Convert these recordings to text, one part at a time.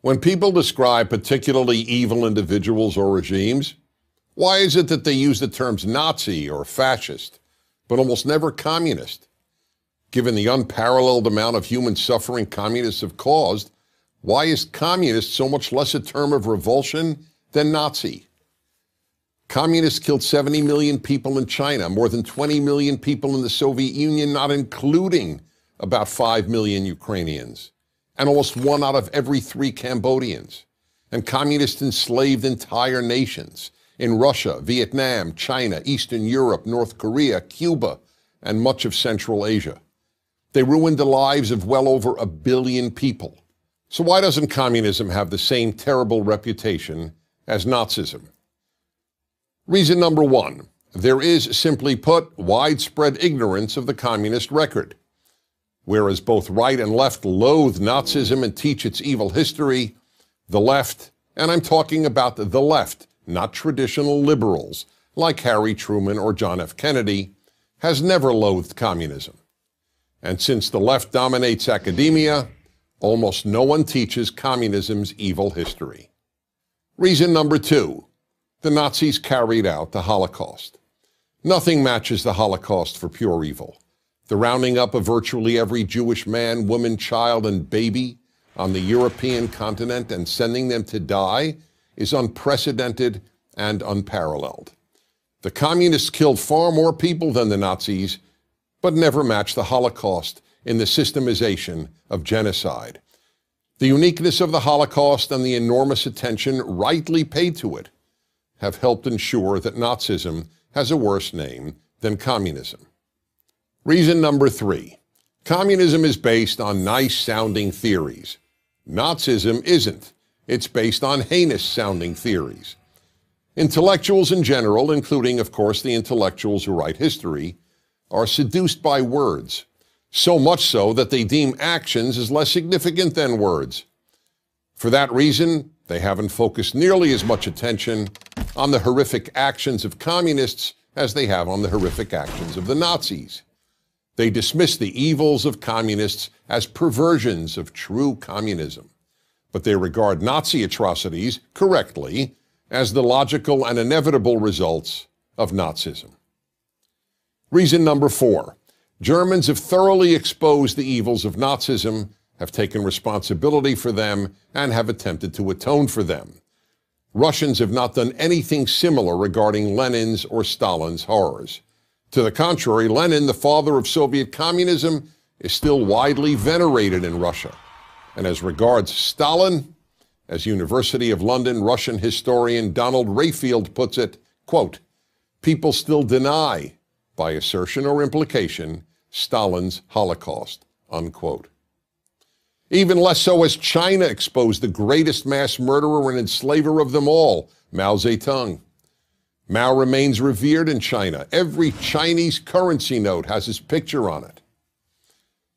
When people describe particularly evil individuals or regimes, why is it that they use the terms Nazi or fascist, but almost never communist? Given the unparalleled amount of human suffering communists have caused, why is communist so much less a term of revulsion than Nazi? Communists killed 70 million people in China, more than 20 million people in the Soviet Union, not including about 5 million Ukrainians, and almost 1 out of every 3 Cambodians. And communists enslaved entire nations in Russia, Vietnam, China, Eastern Europe, North Korea, Cuba, and much of Central Asia. They ruined the lives of well over 1 billion people. So why doesn't communism have the same terrible reputation as Nazism? Reason number 1, there is, simply put, widespread ignorance of the communist record. Whereas both right and left loathe Nazism and teach its evil history, the left, and I'm talking about the left, not traditional liberals like Harry Truman or John F. Kennedy, has never loathed communism. And since the left dominates academia, almost no one teaches communism's evil history. Reason number 2, the Nazis carried out the Holocaust. Nothing matches the Holocaust for pure evil. The rounding up of virtually every Jewish man, woman, child, and baby on the European continent and sending them to die is unprecedented and unparalleled. The communists killed far more people than the Nazis, but never matched the Holocaust in the systemization of genocide. The uniqueness of the Holocaust and the enormous attention rightly paid to it have helped ensure that Nazism has a worse name than communism. Reason number 3, communism is based on nice-sounding theories. Nazism isn't. It's based on heinous-sounding theories. Intellectuals in general, including, of course, the intellectuals who write history, are seduced by words, so much so that they deem actions as less significant than words. For that reason, they haven't focused nearly as much attention on the horrific actions of communists as they have on the horrific actions of the Nazis. They dismiss the evils of communists as perversions of true communism, but they regard Nazi atrocities, correctly, as the logical and inevitable results of Nazism. Reason number 4, Germans have thoroughly exposed the evils of Nazism, have taken responsibility for them, and have attempted to atone for them. Russians have not done anything similar regarding Lenin's or Stalin's horrors. To the contrary, Lenin, the father of Soviet communism, is still widely venerated in Russia. And as regards Stalin, as University of London Russian historian Donald Rayfield puts it, quote, people still deny, by assertion or implication, Stalin's Holocaust, unquote. Even less so as China exposed the greatest mass murderer and enslaver of them all, Mao Zedong. Mao remains revered in China. Every Chinese currency note has his picture on it.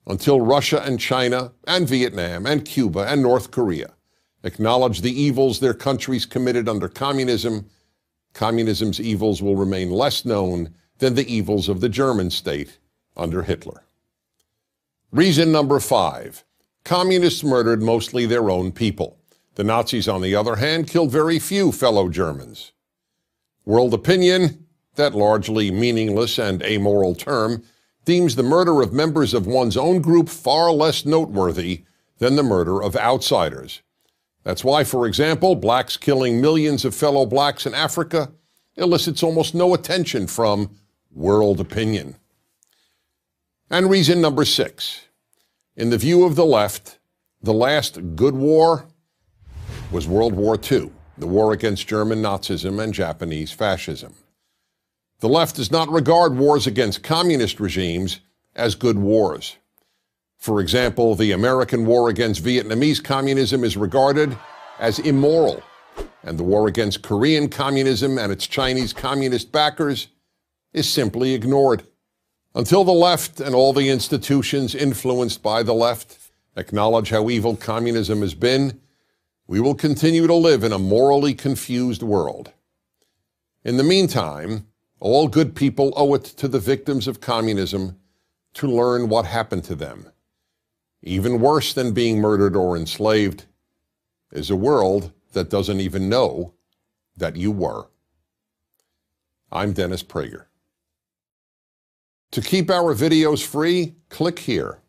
Until Russia and China and Vietnam and Cuba and North Korea acknowledge the evils their countries committed under communism, communism's evils will remain less known than the evils of the German state under Hitler. Reason number 5, communists murdered mostly their own people. The Nazis, on the other hand, killed very few fellow Germans. World opinion, that largely meaningless and amoral term, deems the murder of members of one's own group far less noteworthy than the murder of outsiders. That's why, for example, blacks killing millions of fellow blacks in Africa elicits almost no attention from world opinion. And reason number 6, in the view of the left, the last good war was World War II. The war against German Nazism and Japanese fascism. The left does not regard wars against communist regimes as good wars. For example, the American war against Vietnamese communism is regarded as immoral, and the war against Korean communism and its Chinese communist backers is simply ignored. Until the left and all the institutions influenced by the left acknowledge how evil communism has been, we will continue to live in a morally confused world. In the meantime, all good people owe it to the victims of communism to learn what happened to them. Even worse than being murdered or enslaved, is a world that doesn't even know that you were. I'm Dennis Prager. To keep our videos free, click here.